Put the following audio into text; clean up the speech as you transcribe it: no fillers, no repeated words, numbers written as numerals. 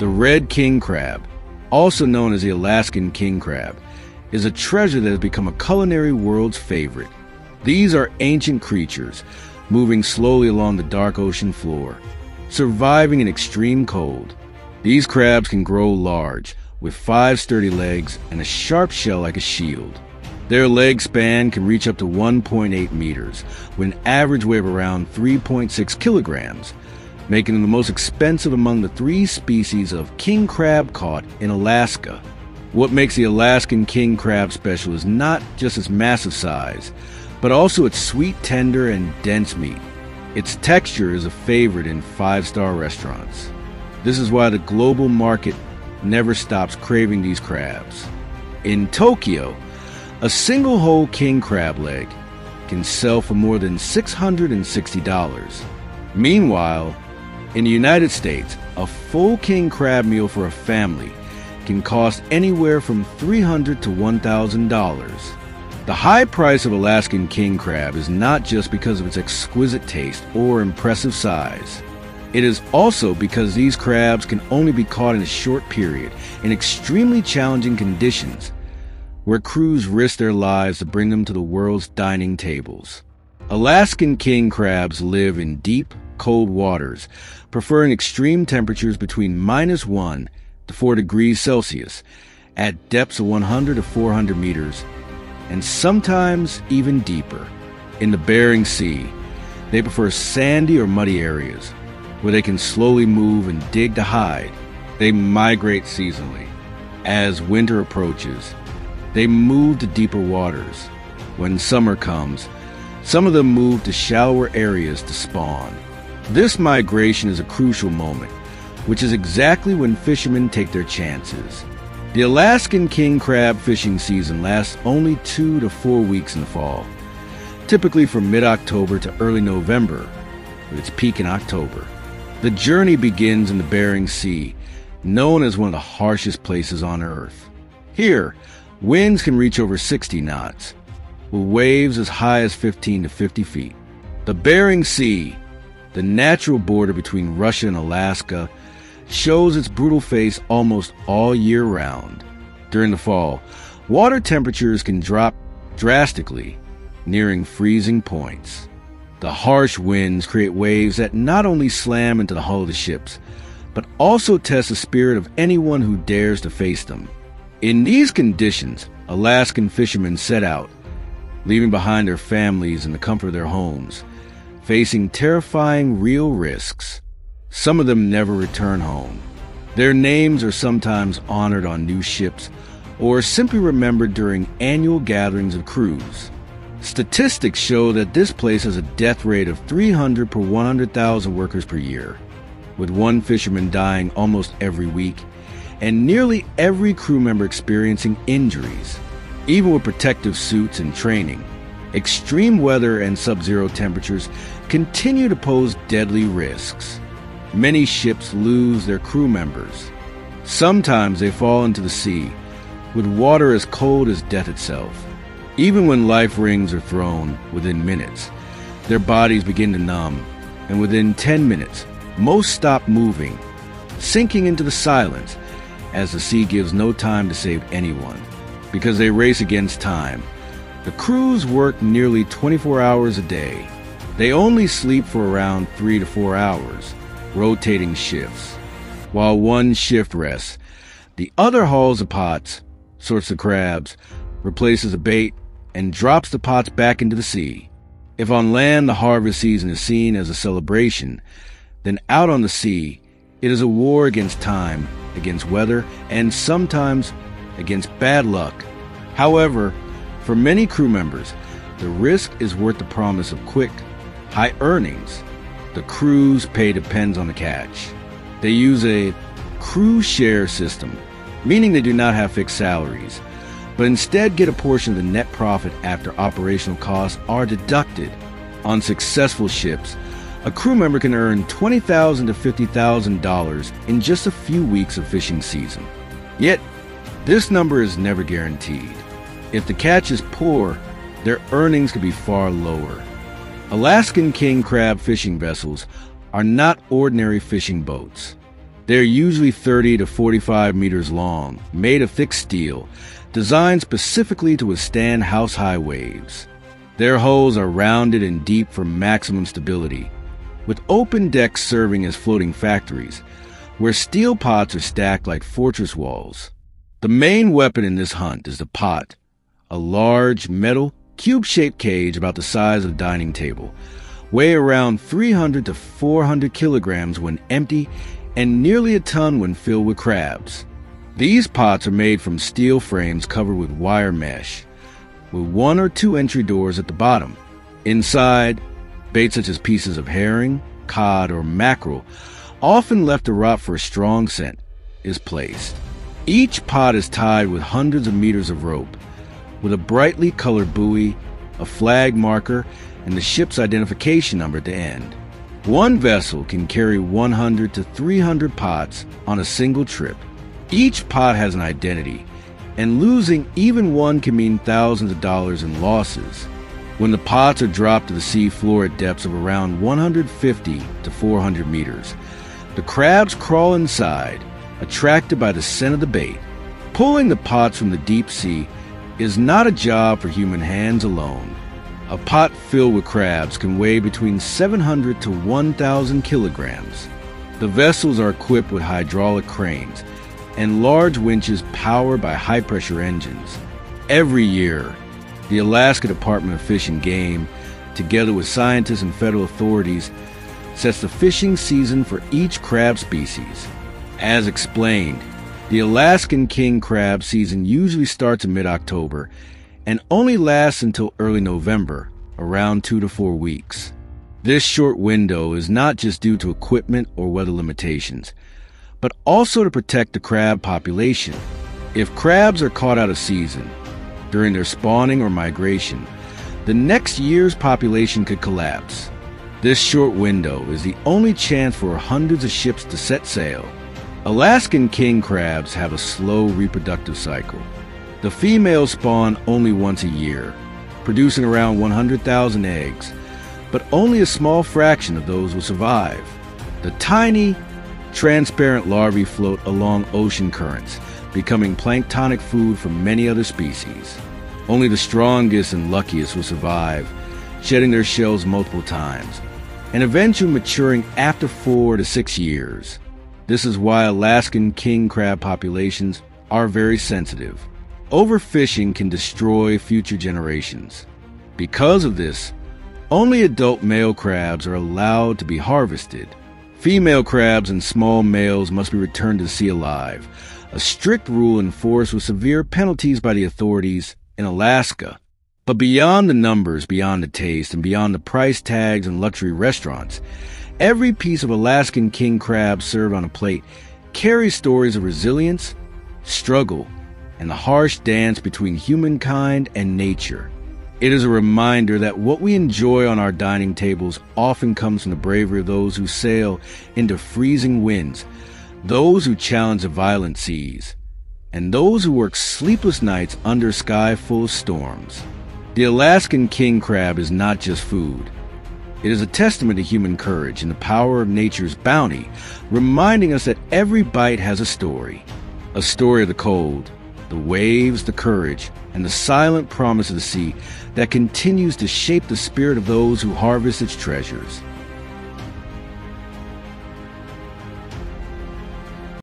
The red king crab, also known as the Alaskan king crab, is a treasure that has become a culinary world's favorite. These are ancient creatures, moving slowly along the dark ocean floor, surviving in extreme cold. These crabs can grow large, with 5 sturdy legs and a sharp shell like a shield. Their leg span can reach up to 1.8 meters, with an average weight of around 3.6 kilograms, making them the most expensive among the 3 species of king crab caught in Alaska. What makes the Alaskan king crab special is not just its massive size, but also its sweet, tender, and dense meat. Its texture is a favorite in 5-star restaurants. This is why the global market never stops craving these crabs. In Tokyo, a single whole king crab leg can sell for more than $660. Meanwhile, in the United States, a full king crab meal for a family can cost anywhere from $300 to $1,000. The high price of Alaskan king crab is not just because of its exquisite taste or impressive size. It is also because these crabs can only be caught in a short period in extremely challenging conditions, where crews risk their lives to bring them to the world's dining tables. Alaskan king crabs live in deep, cold waters, preferring extreme temperatures between -1 to 4 degrees Celsius at depths of 100 to 400 meters, and sometimes even deeper. In the Bering Sea, they prefer sandy or muddy areas, where they can slowly move and dig to hide. They migrate seasonally. As winter approaches, they move to deeper waters. When summer comes, some of them move to shallower areas to spawn. This migration is a crucial moment, which is exactly when fishermen take their chances. The Alaskan king crab fishing season lasts only 2 to 4 weeks in the fall, typically from mid-October to early November, with its peak in October. The journey begins in the Bering Sea, known as one of the harshest places on Earth. Here, winds can reach over 60 knots, with waves as high as 15 to 50 feet. The Bering Sea, the natural border between Russia and Alaska, shows its brutal face almost all year round. During the fall, water temperatures can drop drastically, nearing freezing points. The harsh winds create waves that not only slam into the hull of the ships, but also test the spirit of anyone who dares to face them. In these conditions, Alaskan fishermen set out, leaving behind their families and the comfort of their homes, facing terrifying real risks. Some of them never return home. Their names are sometimes honored on new ships or simply remembered during annual gatherings of crews. Statistics show that this place has a death rate of 300 per 100,000 workers per year, with one fisherman dying almost every week, and nearly every crew member experiencing injuries. Even with protective suits and training, extreme weather and sub-zero temperatures continue to pose deadly risks. Many ships lose their crew members. Sometimes they fall into the sea, with water as cold as death itself. Even when life rings are thrown within minutes, their bodies begin to numb, and within 10 minutes, most stop moving, sinking into the silence as the sea gives no time to save anyone. Because they race against time, the crews work nearly 24 hours a day. They only sleep for around 3 to 4 hours, rotating shifts. While one shift rests, the other hauls the pots, sorts the crabs, replaces the bait, and drops the pots back into the sea. If on land the harvest season is seen as a celebration, then out on the sea, it is a war against time, against weather, and sometimes against bad luck. However, for many crew members, the risk is worth the promise of quick, high earnings. The crew's pay depends on the catch. They use a crew share system, meaning they do not have fixed salaries, but instead get a portion of the net profit after operational costs are deducted. On successful ships, a crew member can earn $20,000 to $50,000 in just a few weeks of fishing season. Yet, this number is never guaranteed. If the catch is poor, their earnings could be far lower. Alaskan king crab fishing vessels are not ordinary fishing boats. They're usually 30 to 45 meters long, made of thick steel, designed specifically to withstand house-high waves. Their hulls are rounded and deep for maximum stability, with open decks serving as floating factories, where steel pots are stacked like fortress walls. The main weapon in this hunt is the pot, a large, metal, cube-shaped cage about the size of a dining table, weigh around 300 to 400 kilograms when empty and nearly a ton when filled with crabs. These pots are made from steel frames covered with wire mesh, with 1 or 2 entry doors at the bottom. Inside, bait such as pieces of herring, cod, or mackerel, often left to rot for a strong scent, is placed. Each pot is tied with hundreds of meters of rope, with a brightly colored buoy, a flag marker, and the ship's identification number at the end. One vessel can carry 100 to 300 pots on a single trip. Each pot has an identity, and losing even one can mean thousands of dollars in losses. When the pots are dropped to the sea floor at depths of around 150 to 400 meters, the crabs crawl inside, attracted by the scent of the bait. Pulling the pots from the deep sea is not a job for human hands alone. A pot filled with crabs can weigh between 700 to 1,000 kilograms. The vessels are equipped with hydraulic cranes and large winches powered by high-pressure engines. Every year, the Alaska Department of Fish and Game, together with scientists and federal authorities, sets the fishing season for each crab species. As explained, the Alaskan King Crab season usually starts in mid-October and only lasts until early November, around 2 to 4 weeks. This short window is not just due to equipment or weather limitations, but also to protect the crab population. If crabs are caught out of season, during their spawning or migration, the next year's population could collapse. This short window is the only chance for hundreds of ships to set sail. Alaskan king crabs have a slow reproductive cycle. The females spawn only once a year, producing around 100,000 eggs, but only a small fraction of those will survive. The tiny, transparent larvae float along ocean currents, becoming planktonic food for many other species. Only the strongest and luckiest will survive, shedding their shells multiple times, and eventually maturing after 4 to 6 years. This is why Alaskan king crab populations are very sensitive. Overfishing can destroy future generations. Because of this, only adult male crabs are allowed to be harvested. Female crabs and small males must be returned to the sea alive, a strict rule enforced with severe penalties by the authorities in Alaska. But beyond the numbers, beyond the taste, and beyond the price tags and luxury restaurants, every piece of Alaskan king crab served on a plate carries stories of resilience, struggle, and the harsh dance between humankind and nature. It is a reminder that what we enjoy on our dining tables often comes from the bravery of those who sail into freezing winds, those who challenge the violent seas, and those who work sleepless nights under a sky full of storms. The Alaskan king crab is not just food. It is a testament to human courage and the power of nature's bounty, reminding us that every bite has a story of the cold, the waves, the courage, and the silent promise of the sea that continues to shape the spirit of those who harvest its treasures.